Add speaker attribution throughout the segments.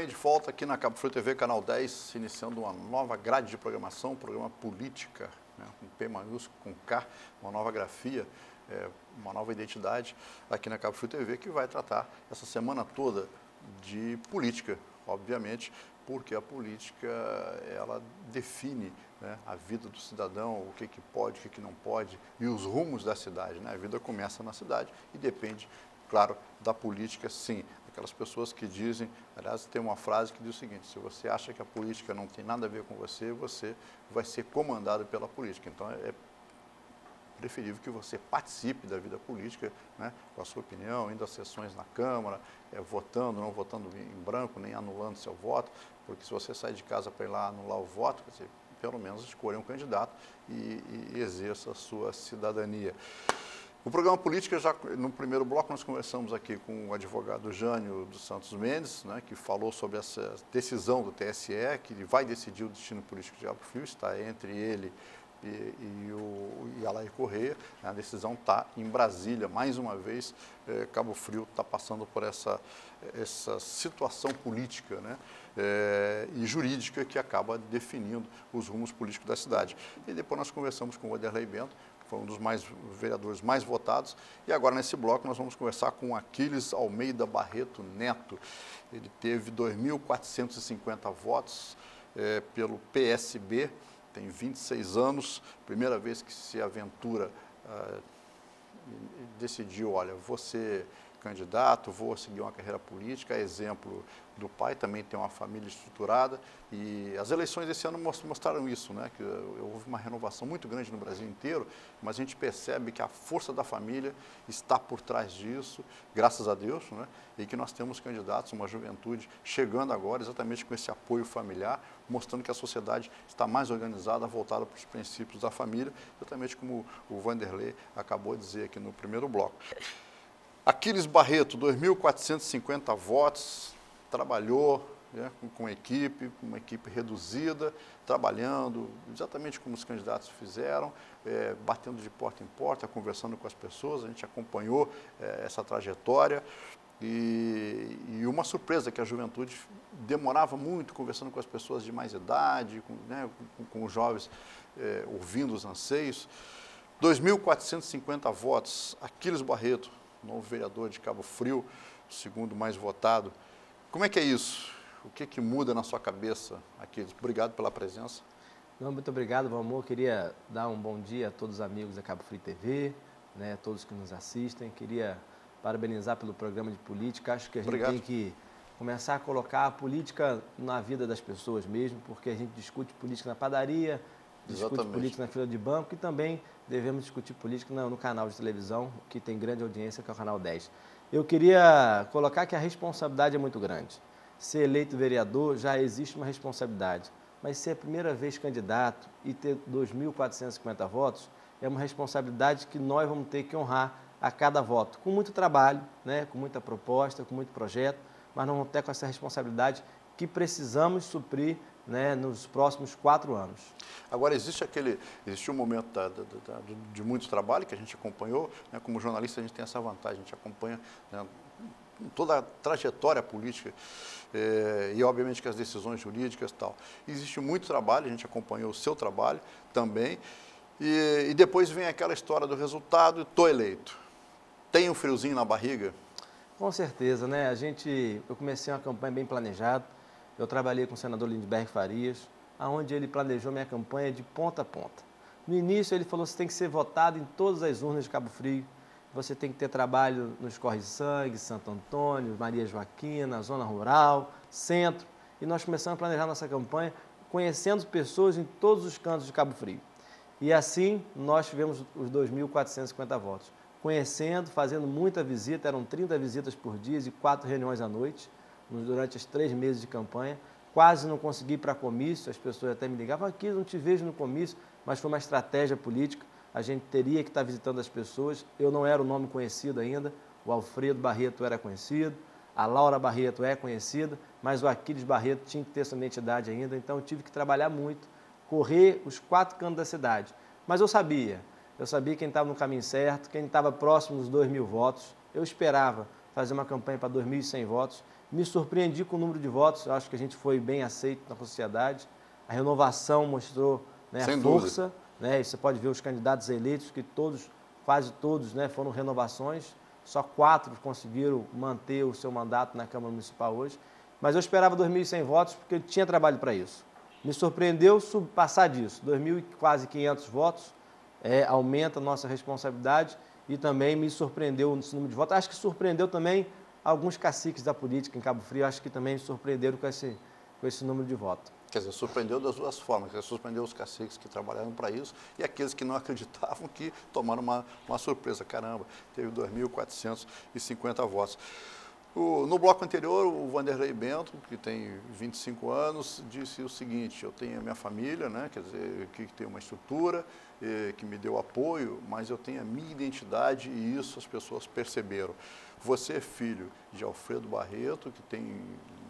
Speaker 1: bem, de volta aqui na Cabo Frio TV, Canal 10, iniciando uma nova grade de programação, um programa Política, né, com P maiúsculo, com K, uma nova grafia, uma nova identidade aqui na Cabo Frio TV, que vai tratar essa semana toda de política, obviamente, porque a política, ela define, né, a vida do cidadão, o que pode, o que não pode, e os rumos da cidade, né? A vida começa na cidade e depende, claro, da política, sim. Aquelas pessoas que dizem, aliás, tem uma frase que diz o seguinte: se você acha que a política não tem nada a ver com você, você vai ser comandado pela política. Então, é preferível que você participe da vida política, né, com a sua opinião, indo às sessões na Câmara, votando, não votando em branco, nem anulando seu voto, porque se você sair de casa para ir lá anular o voto, quer dizer, pelo menos escolha um candidato e exerça a sua cidadania. O programa Política, já no primeiro bloco, nós conversamos aqui com o advogado Jânio dos Santos Mendes, né, que falou sobre essa decisão do TSE, que vai decidir o destino político de Cabo Frio, está entre ele e Alair Correia. A decisão está em Brasília, mais uma vez. Cabo Frio está passando por essa situação política, né, e jurídica que acaba definindo os rumos políticos da cidade. E depois nós conversamos com o Wanderley Bento, que foi um dos vereadores mais votados, e agora nesse bloco nós vamos conversar com o Aquiles Almeida Barreto Neto. Ele teve 2.450 votos pelo PSB, tem 26 anos, primeira vez que se aventura, decidiu, olha, vou ser candidato, vou seguir uma carreira política, é exemplo do pai, também tem uma família estruturada, e as eleições desse ano mostraram isso, né, que houve uma renovação muito grande no Brasil inteiro, mas a gente percebe que a força da família está por trás disso, graças a Deus, né, e que nós temos candidatos, uma juventude chegando agora exatamente com esse apoio familiar, mostrando que a sociedade está mais organizada, voltada para os princípios da família, exatamente como o Wanderley acabou de dizer aqui no primeiro bloco. Aquiles Barreto, 2.450 votos, trabalhou, né, com uma equipe reduzida, trabalhando exatamente como os candidatos fizeram, batendo de porta em porta, conversando com as pessoas. A gente acompanhou essa trajetória e uma surpresa que a juventude demorava muito conversando com as pessoas de mais idade, com os jovens, ouvindo os anseios. 2.450 votos, Aquiles Barreto, novo vereador de Cabo Frio, o segundo mais votado. Como é que é isso? O que muda na sua cabeça, Aquiles? Obrigado pela presença.
Speaker 2: Não, muito obrigado, Valmor. Queria dar um bom dia a todos os amigos da Cabo Frio TV, né, todos que nos assistem. Queria parabenizar pelo programa de política. Acho que a gente tem que começar a colocar a política na vida das pessoas mesmo, porque a gente discute política na padaria, discute política na fila de banco e também devemos discutir política no canal de televisão, que tem grande audiência, que é o Canal 10. Eu queria colocar que a responsabilidade é muito grande. Ser eleito vereador já existe uma responsabilidade, mas ser a primeira vez candidato e ter 2.450 votos é uma responsabilidade que nós vamos ter que honrar a cada voto, com muito trabalho, né, com muita proposta, com muito projeto, mas nós vamos ter com essa responsabilidade que precisamos suprir, né, nos próximos 4 anos.
Speaker 1: Agora, existe um momento de muito trabalho que a gente acompanhou, né, como jornalista a gente tem essa vantagem, a gente acompanha, né, toda a trajetória política e obviamente que as decisões jurídicas e tal. Existe muito trabalho, a gente acompanhou o seu trabalho também, e depois vem aquela história do resultado, estou eleito. Tem um friozinho na barriga?
Speaker 2: Com certeza, né? Eu comecei uma campanha bem planejada. Eu trabalhei com o senador Lindbergh Farias, onde ele planejou minha campanha de ponta a ponta. No início ele falou que você tem que ser votado em todas as urnas de Cabo Frio, você tem que ter trabalho nos Corre Sangue, Santo Antônio, Maria Joaquina, Zona Rural, Centro. E nós começamos a planejar nossa campanha conhecendo pessoas em todos os cantos de Cabo Frio. E assim nós tivemos os 2.450 votos. Conhecendo, fazendo muita visita, eram 30 visitas por dia e 4 reuniões à noite, durante os 3 meses de campanha. Quase não consegui ir para comício, as pessoas até me ligavam, aqui não te vejo no comício, mas foi uma estratégia política. A gente teria que estar visitando as pessoas. Eu não era o nome conhecido ainda, o Alfredo Barreto era conhecido, a Laura Barreto é conhecida, mas o Aquiles Barreto tinha que ter essa identidade ainda, então eu tive que trabalhar muito, correr os 4 cantos da cidade. Mas eu sabia quem estava no caminho certo, quem estava próximo dos 2.000 votos, eu esperava fazer uma campanha para 2.100 votos. Me surpreendi com o número de votos, acho que a gente foi bem aceito na sociedade. A renovação mostrou, né, a força, né, e você pode ver os candidatos eleitos, que todos, quase todos, né, foram renovações. Só 4 conseguiram manter o seu mandato na Câmara Municipal hoje. Mas eu esperava 2.100 votos porque eu tinha trabalho para isso. Me surpreendeu passar disso, 2.000 quase 500 votos, aumenta a nossa responsabilidade e também me surpreendeu esse número de votos. Acho que surpreendeu também alguns caciques da política em Cabo Frio, acho que também me surpreenderam com esse número de votos.
Speaker 1: Quer dizer, surpreendeu das duas formas, quer dizer, surpreendeu os caciques que trabalharam para isso e aqueles que não acreditavam, que tomaram uma surpresa. Caramba, teve 2.450 votos. No bloco anterior, o Vanderlei Bento, que tem 25 anos, disse o seguinte: eu tenho a minha família, né, quer dizer, que tem uma estrutura, que me deu apoio, mas eu tenho a minha identidade e isso as pessoas perceberam. Você é filho de Alfredo Barreto, que tem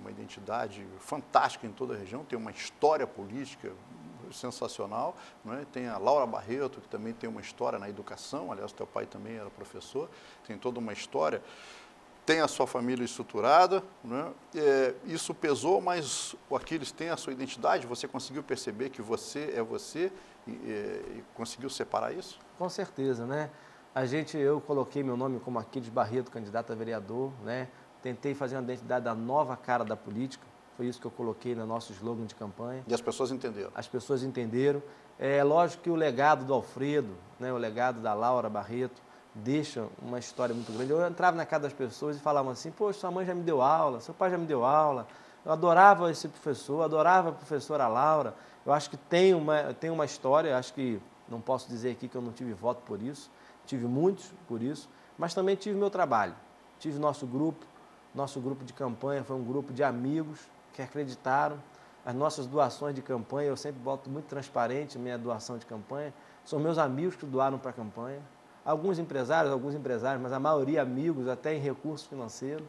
Speaker 1: uma identidade fantástica em toda a região, tem uma história política sensacional, né? Tem a Laura Barreto, que também tem uma história na educação, aliás, teu pai também era professor, tem toda uma história. Tem a sua família estruturada, né? Isso pesou, mas o Aquiles tem a sua identidade, você conseguiu perceber que você é você e conseguiu separar isso?
Speaker 2: Com certeza, né? Eu coloquei meu nome como Aquiles Barreto, candidato a vereador, né? Tentei fazer uma identidade da nova cara da política, foi isso que eu coloquei no nosso slogan de campanha.
Speaker 1: E as pessoas entenderam?
Speaker 2: As pessoas entenderam. É lógico que o legado do Alfredo, né, o legado da Laura Barreto, deixa uma história muito grande. Eu entrava na casa das pessoas e falava assim: poxa, sua mãe já me deu aula, seu pai já me deu aula, eu adorava esse professor, adorava a professora Laura. Eu acho que tem uma história, acho que não posso dizer aqui que eu não tive voto por isso, tive muitos por isso, mas também tive meu trabalho, tive nosso grupo de campanha foi um grupo de amigos que acreditaram. As nossas doações de campanha, eu sempre boto muito transparente a minha doação de campanha, são meus amigos que doaram para a campanha. Alguns empresários, mas a maioria amigos, até em recurso financeiro.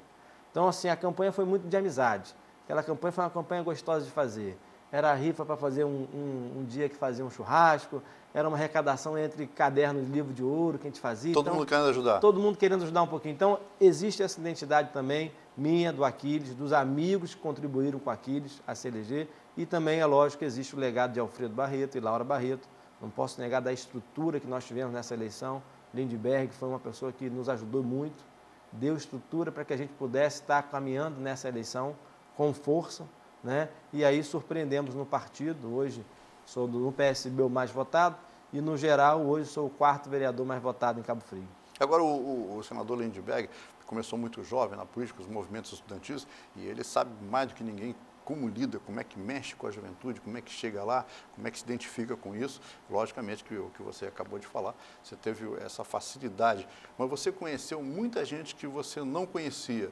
Speaker 2: Então, assim, a campanha foi muito de amizade. Aquela campanha foi uma campanha gostosa de fazer. Era a rifa para fazer um dia que fazia um churrasco, era uma arrecadação entre cadernos de livro de ouro que a gente fazia.
Speaker 1: Todo mundo querendo ajudar.
Speaker 2: Todo mundo querendo ajudar um pouquinho. Então, existe essa identidade também, minha, do Aquiles, dos amigos que contribuíram com o Aquiles a se eleger. E também, é lógico, que existe o legado de Alfredo Barreto e Laura Barreto. Não posso negar da estrutura que nós tivemos nessa eleição. Lindbergh foi uma pessoa que nos ajudou muito, deu estrutura para que a gente pudesse estar caminhando nessa eleição com força, né? E aí surpreendemos no partido. Hoje sou no PSB o mais votado e, no geral, hoje sou o 4º vereador mais votado em Cabo Frio.
Speaker 1: Agora, o senador Lindbergh começou muito jovem na política, os movimentos estudantis, e ele sabe mais do que ninguém como lida, como é que mexe com a juventude, como é que chega lá, como é que se identifica com isso. Logicamente que o que você acabou de falar, você teve essa facilidade, mas você conheceu muita gente que você não conhecia.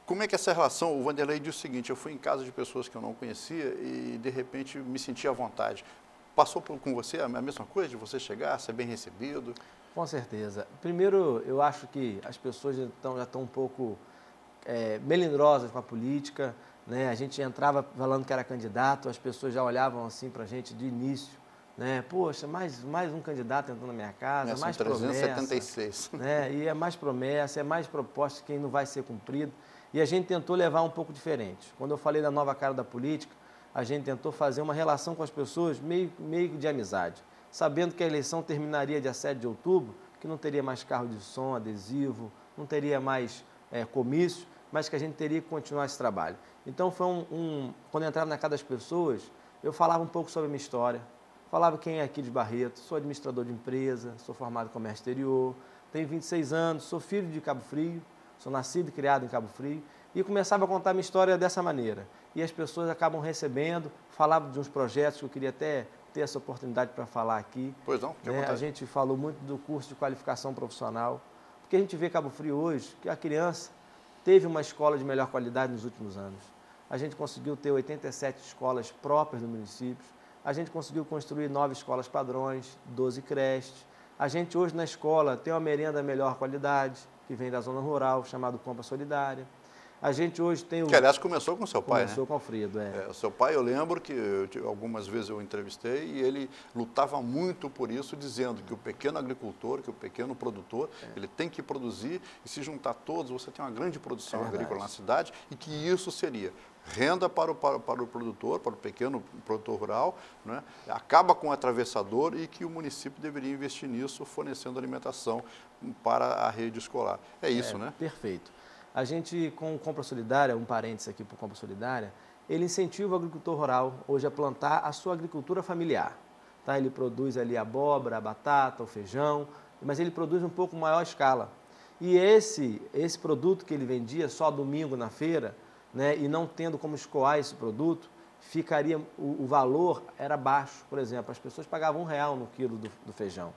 Speaker 1: Como é que essa relação, o Vanderlei diz o seguinte: eu fui em casa de pessoas que eu não conhecia e de repente me senti à vontade. Passou com você a mesma coisa, de você chegar, ser bem recebido?
Speaker 2: Com certeza. Primeiro, eu acho que as pessoas já estão um pouco melindrosas com a política, né? A gente entrava falando que era candidato, as pessoas já olhavam assim para a gente de início, né? Poxa, mais um candidato entrando na minha casa, mais
Speaker 1: 376.
Speaker 2: promessa, né? E é mais promessa, é mais proposta que não vai ser cumprido. E a gente tentou levar um pouco diferente. Quando eu falei da nova cara da política, a gente tentou fazer uma relação com as pessoas meio de amizade, sabendo que a eleição terminaria dia 7 de outubro, que não teria mais carro de som, adesivo, não teria mais comício, mas que a gente teria que continuar esse trabalho. Então, quando eu entrava na casa das pessoas, eu falava um pouco sobre a minha história, falava quem é Aquiles Barreto, sou administrador de empresa, sou formado em comércio exterior, tenho 26 anos, sou filho de Cabo Frio, sou nascido e criado em Cabo Frio, e começava a contar a minha história dessa maneira. E as pessoas acabam recebendo, falavam de uns projetos que eu queria até ter essa oportunidade para falar aqui.
Speaker 1: Pois não, que
Speaker 2: A gente falou muito do curso de qualificação profissional, porque a gente vê Cabo Frio hoje, que a criança teve uma escola de melhor qualidade nos últimos anos. A gente conseguiu ter 87 escolas próprias do município, a gente conseguiu construir 9 escolas padrões, 12 creches. A gente hoje na escola tem uma merenda de melhor qualidade, que vem da zona rural, chamado Compra Solidária. A gente hoje tem o...
Speaker 1: Que, aliás, começou com o seu pai,
Speaker 2: Começou
Speaker 1: né?
Speaker 2: com o Alfredo,
Speaker 1: O seu pai, eu lembro que algumas vezes eu entrevistei e ele lutava muito por isso, dizendo que o pequeno agricultor, que o pequeno produtor, ele tem que produzir e se juntar todos, você tem uma grande produção agrícola na cidade e que isso seria renda para o produtor, para o pequeno produtor rural, né? Acaba com o atravessador e que o município deveria investir nisso, fornecendo alimentação para a rede escolar. É isso, né?
Speaker 2: Perfeito. A gente, com o Compra Solidária, um parênteses aqui para o Compra Solidária, ele incentiva o agricultor rural hoje a plantar a sua agricultura familiar. Tá? Ele produz ali a abóbora, a batata, o feijão, mas ele produz um pouco maior escala. E esse produto que ele vendia só domingo na feira, né, e não tendo como escoar esse produto, ficaria, o valor era baixo. Por exemplo, as pessoas pagavam R$1 no quilo do feijão.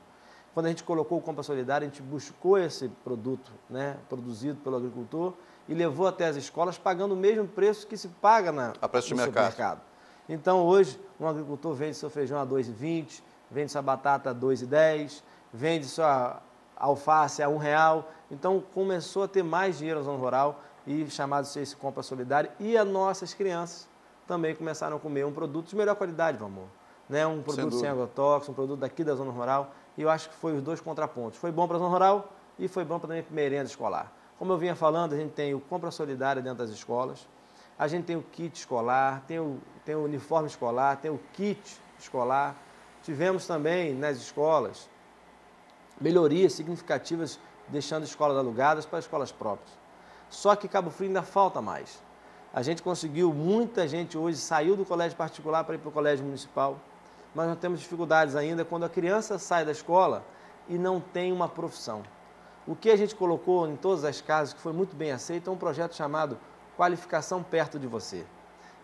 Speaker 2: Quando a gente colocou o Compra Solidária, a gente buscou esse produto, né, produzido pelo agricultor e levou até as escolas pagando o mesmo preço que se paga
Speaker 1: a preço de mercado.
Speaker 2: Então, hoje, um agricultor vende seu feijão a R$ 2,20, vende sua batata a R$ 2,10, vende sua alface a R$1. Então, começou a ter mais dinheiro na zona rural e chamado-se esse Compra Solidária. E as nossas crianças também começaram a comer um produto de melhor qualidade, meu amor. Né? Um produto sem agrotóxico, um produto daqui da zona rural. E eu acho que foi os dois contrapontos. Foi bom para a zona rural e foi bom também para a merenda escolar. Como eu vinha falando, a gente tem o Compra Solidária dentro das escolas, a gente tem o kit escolar, tem o uniforme escolar, tem o kit escolar. Tivemos também nas escolas melhorias significativas, deixando escolas alugadas para escolas próprias. Só que Cabo Frio ainda falta mais. A gente conseguiu, muita gente hoje saiu do colégio particular para ir para o colégio municipal, mas nós temos dificuldades ainda quando a criança sai da escola e não tem uma profissão. O que a gente colocou em todas as casas, que foi muito bem aceito, é um projeto chamado Qualificação Perto de Você.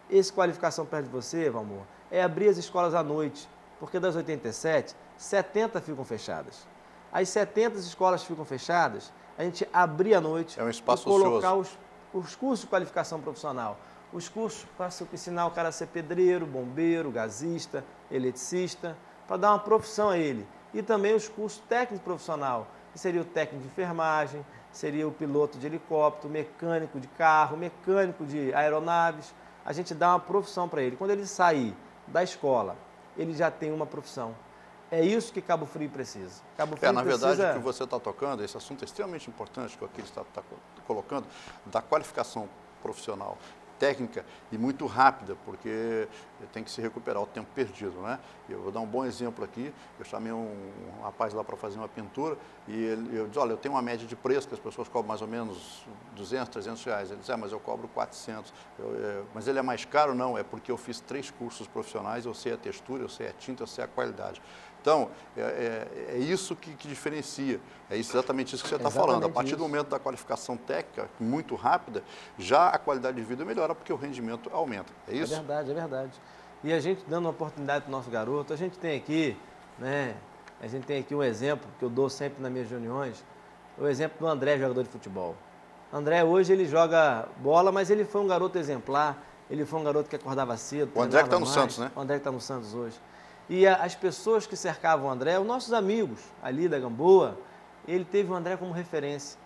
Speaker 2: Esse Qualificação Perto de Você, Valmor, é abrir as escolas à noite, porque das 87, 70 ficam fechadas. As 70 escolas ficam fechadas, a gente abrir à noite
Speaker 1: um espaço
Speaker 2: e colocar
Speaker 1: ocioso.
Speaker 2: os cursos de qualificação profissional. Os cursos para ensinar o cara a ser pedreiro, bombeiro, gasista, eletricista, para dar uma profissão a ele. E também os cursos técnico profissional, que seria o técnico de enfermagem, seria o piloto de helicóptero, mecânico de carro, mecânico de aeronaves. A gente dá uma profissão para ele. Quando ele sair da escola, ele já tem uma profissão. É isso que Cabo Frio precisa. Cabo Frio
Speaker 1: na verdade,
Speaker 2: precisa...
Speaker 1: o que você está tocando, esse assunto é extremamente importante que o Aquiles está colocando, da qualificação profissional, técnica e muito rápida, porque tem que se recuperar o tempo perdido, né? Eu vou dar um bom exemplo aqui. Eu chamei um rapaz lá para fazer uma pintura e eu disse, olha, eu tenho uma média de preço que as pessoas cobram mais ou menos 200, 300 reais. Ele disse, mas eu cobro 400. Mas ele é mais caro? Não, é porque eu fiz 3 cursos profissionais, eu sei a textura, eu sei a tinta, eu sei a qualidade. Então, é isso que diferencia, é exatamente isso que você está falando. A partir do momento da qualificação técnica, muito rápida, já a qualidade de vida melhora porque o rendimento aumenta, é isso?
Speaker 2: É verdade, é verdade. E a gente dando uma oportunidade para o nosso garoto, a gente tem aqui, né, a gente tem aqui um exemplo que eu dou sempre nas minhas reuniões, o exemplo do André, jogador de futebol. André hoje ele joga bola, mas ele foi um garoto exemplar, ele foi um garoto que acordava cedo.
Speaker 1: O André que está no Santos, né?
Speaker 2: O André que está no Santos hoje. E as pessoas que cercavam o André, os nossos amigos ali da Gamboa, ele teve o André como referência.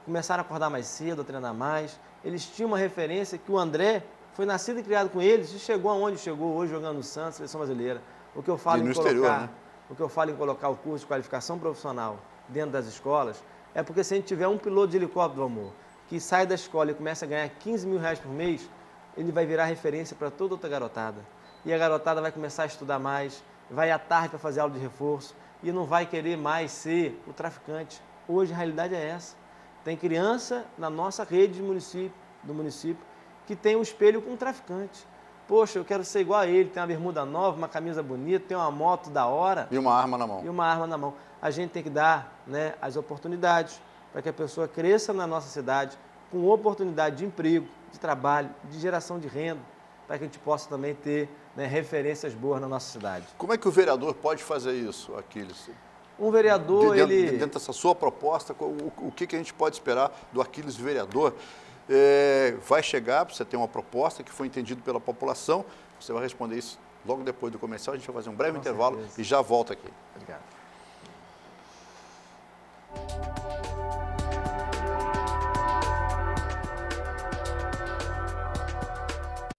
Speaker 2: Começaram a acordar mais cedo, a treinar mais. Eles tinham uma referência que o André foi nascido e criado com eles e chegou aonde chegou hoje jogando no Santos, seleção brasileira. O que eu falo em colocar, exterior, né? O que eu falo em colocar o curso de qualificação profissional dentro das escolas é porque se a gente tiver um piloto de helicóptero, amor, que sai da escola e começa a ganhar 15 mil reais por mês, ele vai virar referência para toda outra garotada. E a garotada vai começar a estudar mais, vai à tarde para fazer aula de reforço e não vai querer mais ser o traficante. Hoje a realidade é essa. Tem criança na nossa rede do município que tem um espelho com um traficante. Poxa, eu quero ser igual a ele, tem uma bermuda nova, uma camisa bonita, tem uma moto da hora.
Speaker 1: E uma arma na mão.
Speaker 2: E uma arma na mão. A gente tem que dar, né, as oportunidades para que a pessoa cresça na nossa cidade com oportunidade de emprego, de trabalho, de geração de renda, para que a gente possa também ter, né, referências boas na nossa cidade.
Speaker 1: Como é que o vereador pode fazer isso, Aquiles?
Speaker 2: Um vereador,
Speaker 1: dentro dessa sua proposta, o que a gente pode esperar do Aquiles vereador? Vai chegar, você tem uma proposta que foi entendida pela população, você vai responder isso logo depois do comercial, a gente vai fazer um breve intervalo e já volta aqui.
Speaker 2: Obrigado.